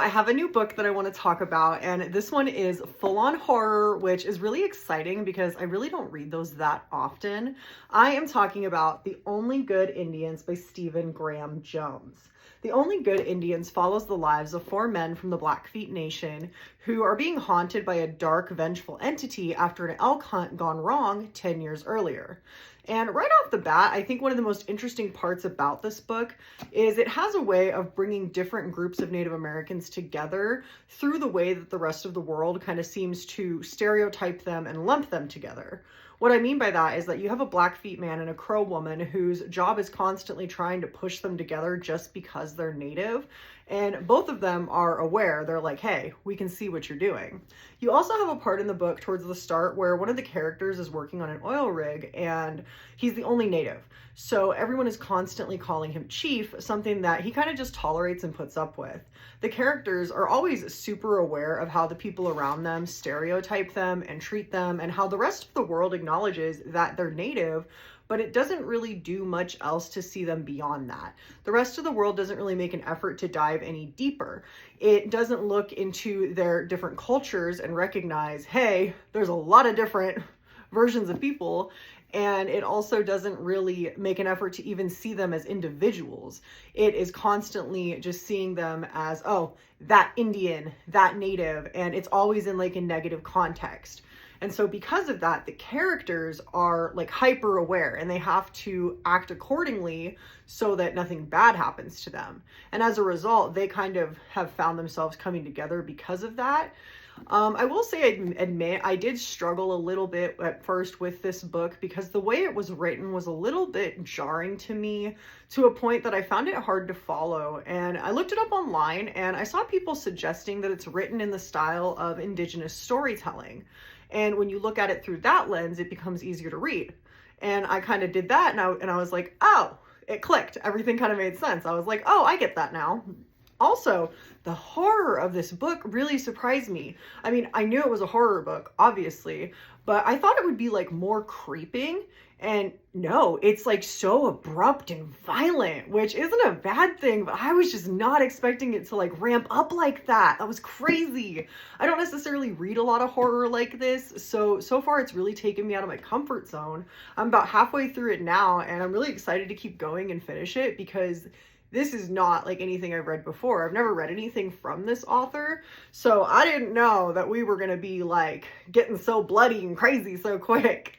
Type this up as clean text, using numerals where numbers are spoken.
I have a new book that I want to talk about, and this one is full-on horror, which is really exciting because I really don't read those that often. I am talking about The Only Good Indians by Stephen Graham Jones. The Only Good Indians follows the lives of four men from the Blackfeet Nation who are being haunted by a dark, vengeful entity after an elk hunt gone wrong 10 years earlier. And right off the bat, I think one of the most interesting parts about this book is it has a way of bringing different groups of Native Americans together through the way that the rest of the world kind of seems to stereotype them and lump them together. What I mean by that is that you have a Blackfeet man and a Crow woman whose job is constantly trying to push them together just because they're Native. And both of them are aware. They're like, hey, we can see what you're doing. You also have a part in the book towards the start where one of the characters is working on an oil rig and he's the only Native. So everyone is constantly calling him Chief, something that he kind of just tolerates and puts up with. The characters are always super aware of how the people around them stereotype them and treat them, and how the rest of the world acknowledges that they're Native, but it doesn't really do much else to see them beyond that. The rest of the world doesn't really make an effort to dive any deeper. It doesn't look into their different cultures and recognize, hey, there's a lot of different versions of people. And it also doesn't really make an effort to even see them as individuals. It is constantly just seeing them as, oh, that Indian, that Native, and it's always in like a negative context. And so because of that, the characters are like hyper aware and they have to act accordingly so that nothing bad happens to them. And as a result, they kind of have found themselves coming together because of that. I will say, admit, I did struggle a little bit at first with this book because the way it was written was a little bit jarring to me, to a point that I found it hard to follow. And I looked it up online and I saw people suggesting that it's written in the style of Indigenous storytelling. And when you look at it through that lens, it becomes easier to read. And I kind of did that, and I was like, oh, it clicked. Everything kind of made sense. I was like, oh, I get that now. Also, the horror of this book really surprised me. I mean, I knew it was a horror book, obviously, but I thought it would be like more creeping. And no, it's like so abrupt and violent, which isn't a bad thing, but I was just not expecting it to like ramp up like that. That was crazy. I don't necessarily read a lot of horror like this, so far it's really taken me out of my comfort zone. I'm about halfway through it now, and I'm really excited to keep going and finish it because this is not like anything I've read before. I've never read anything from this author, so I didn't know that we were gonna be like getting so bloody and crazy so quick.